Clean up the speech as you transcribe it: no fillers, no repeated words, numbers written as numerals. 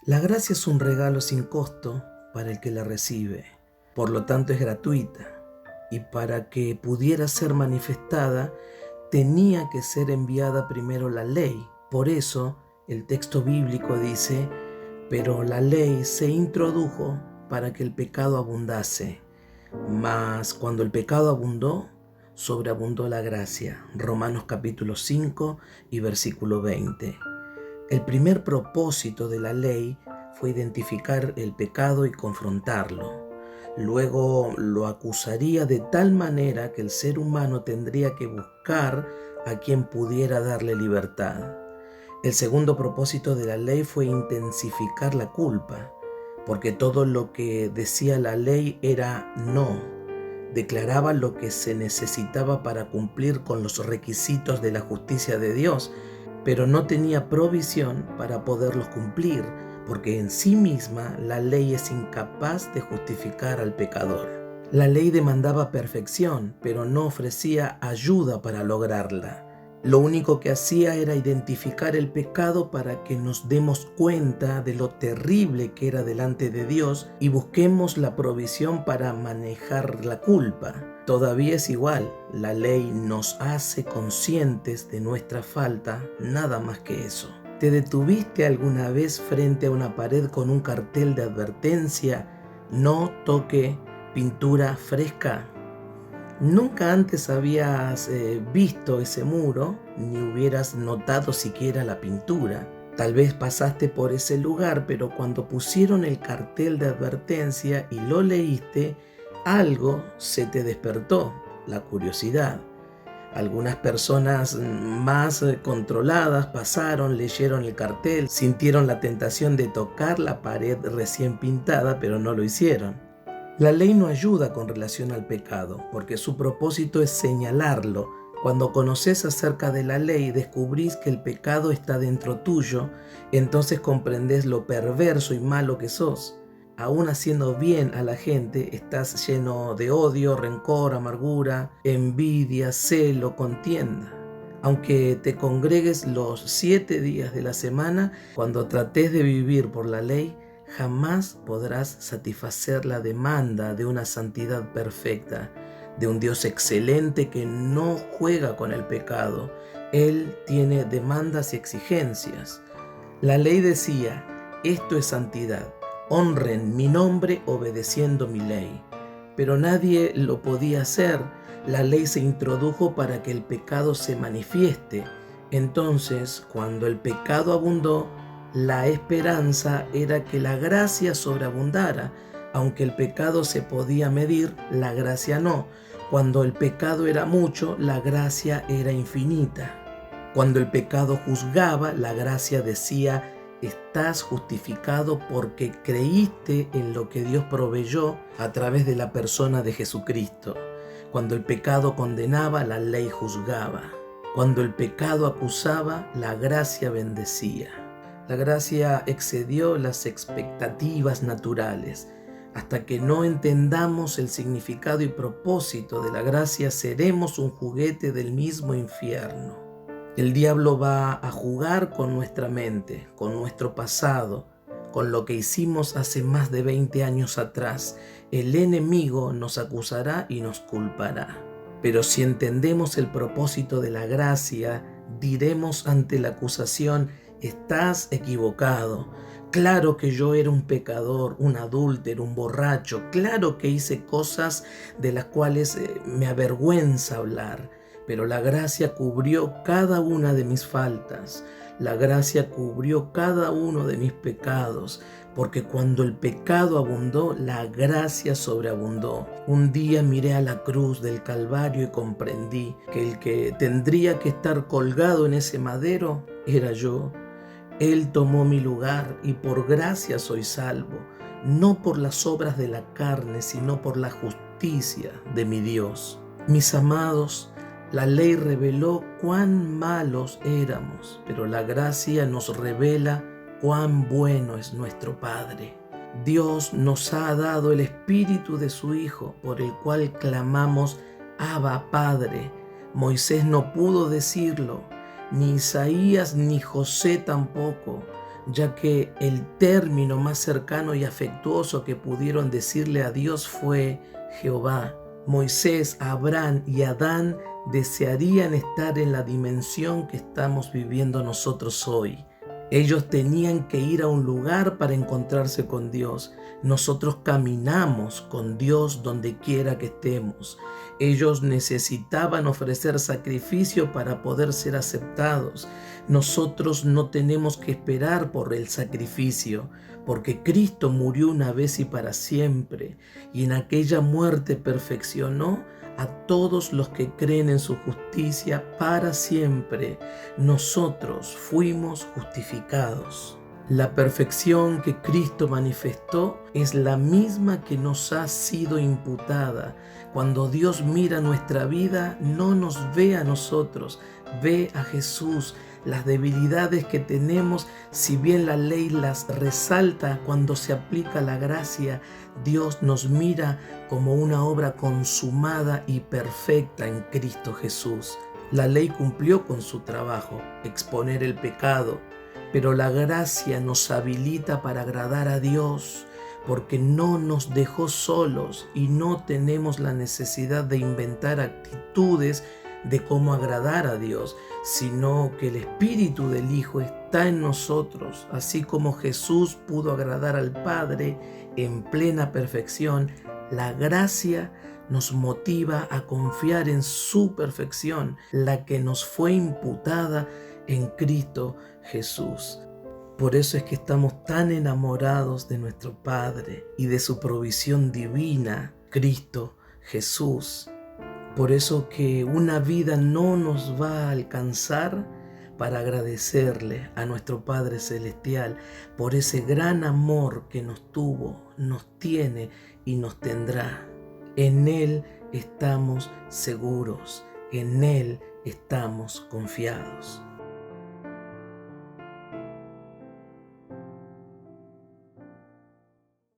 La gracia es un regalo sin costo para el que la recibe, por lo tanto es gratuita, y para que pudiera ser manifestada tenía que ser enviada primero la ley. Por eso el texto bíblico dice: pero la ley se introdujo para que el pecado abundase, mas cuando el pecado abundó, sobreabundó la gracia. Romanos capítulo 5 y versículo 20. El primer propósito de la ley fue identificar el pecado y confrontarlo. Luego lo acusaría de tal manera que el ser humano tendría que buscar a quien pudiera darle libertad. El segundo propósito de la ley fue intensificar la culpa, porque todo lo que decía la ley era no. Declaraba lo que se necesitaba para cumplir con los requisitos de la justicia de Dios, pero no tenía provisión para poderlos cumplir, porque en sí misma la ley es incapaz de justificar al pecador. La ley demandaba perfección, pero no ofrecía ayuda para lograrla. Lo único que hacía era identificar el pecado para que nos demos cuenta de lo terrible que era delante de Dios y busquemos la provisión para manejar la culpa. Todavía es igual, la ley nos hace conscientes de nuestra falta, nada más que eso. ¿Te detuviste alguna vez frente a una pared con un cartel de advertencia: no toque pintura fresca? Nunca antes habías visto ese muro, ni hubieras notado siquiera la pintura. Tal vez pasaste por ese lugar, pero cuando pusieron el cartel de advertencia y lo leíste, algo se te despertó, la curiosidad. Algunas personas más controladas pasaron, leyeron el cartel, sintieron la tentación de tocar la pared recién pintada, pero no lo hicieron. La ley no ayuda con relación al pecado, porque su propósito es señalarlo. Cuando conoces acerca de la ley, descubrís que el pecado está dentro tuyo, entonces comprendés lo perverso y malo que sos. Aún haciendo bien a la gente, estás lleno de odio, rencor, amargura, envidia, celo, contienda. Aunque te congregues los 7 días de la semana, cuando trates de vivir por la ley, jamás podrás satisfacer la demanda de una santidad perfecta, de un Dios excelente que no juega con el pecado. Él tiene demandas y exigencias. La ley decía: esto es santidad, honren mi nombre obedeciendo mi ley. Pero nadie lo podía hacer. La ley se introdujo para que el pecado se manifieste. Entonces, cuando el pecado abundó, la esperanza era que la gracia sobreabundara. Aunque el pecado se podía medir, la gracia no. Cuando el pecado era mucho, la gracia era infinita. Cuando el pecado juzgaba, la gracia decía: estás justificado porque creíste en lo que Dios proveyó a través de la persona de Jesucristo. Cuando el pecado condenaba, la ley juzgaba. Cuando el pecado acusaba, la gracia bendecía. La gracia excedió las expectativas naturales. Hasta que no entendamos el significado y propósito de la gracia, seremos un juguete del mismo infierno. El diablo va a jugar con nuestra mente, con nuestro pasado, con lo que hicimos hace más de 20 años atrás. El enemigo nos acusará y nos culpará. Pero si entendemos el propósito de la gracia, diremos ante la acusación: estás equivocado. Claro que yo era un pecador, un adúltero, un borracho. Claro que hice cosas de las cuales me avergüenza hablar. Pero la gracia cubrió cada una de mis faltas. La gracia cubrió cada uno de mis pecados, porque cuando el pecado abundó, la gracia sobreabundó. Un día miré a la cruz del Calvario y comprendí que el que tendría que estar colgado en ese madero era yo. Él tomó mi lugar y por gracia soy salvo, no por las obras de la carne, sino por la justicia de mi Dios. Mis amados, la ley reveló cuán malos éramos, pero la gracia nos revela cuán bueno es nuestro Padre. Dios nos ha dado el Espíritu de su Hijo, por el cual clamamos: Abba, Padre. Moisés no pudo decirlo, ni Isaías ni José tampoco, ya que el término más cercano y afectuoso que pudieron decirle a Dios fue Jehová. Moisés, Abraham y Adán desearían estar en la dimensión que estamos viviendo nosotros hoy. Ellos tenían que ir a un lugar para encontrarse con Dios. Nosotros caminamos con Dios donde quiera que estemos. Ellos necesitaban ofrecer sacrificio para poder ser aceptados. Nosotros no tenemos que esperar por el sacrificio, porque Cristo murió una vez y para siempre, y en aquella muerte perfeccionó a todos los que creen en su justicia para siempre. Nosotros fuimos justificados. La perfección que Cristo manifestó es la misma que nos ha sido imputada. Cuando Dios mira nuestra vida, no nos ve a nosotros, ve a Jesús. Las debilidades que tenemos, si bien la ley las resalta cuando se aplica la gracia, Dios nos mira como una obra consumada y perfecta en Cristo Jesús. La ley cumplió con su trabajo, exponer el pecado, pero la gracia nos habilita para agradar a Dios, porque no nos dejó solos y no tenemos la necesidad de inventar actitudes de cómo agradar a Dios, sino que el Espíritu del Hijo está en nosotros, así como Jesús pudo agradar al Padre en plena perfección. La gracia nos motiva a confiar en su perfección, la que nos fue imputada en Cristo Jesús. Por eso es que estamos tan enamorados de nuestro Padre y de su provisión divina, Cristo Jesús. Por eso que una vida no nos va a alcanzar para agradecerle a nuestro Padre Celestial por ese gran amor que nos tuvo, nos tiene y nos tendrá. En Él estamos seguros, en Él estamos confiados.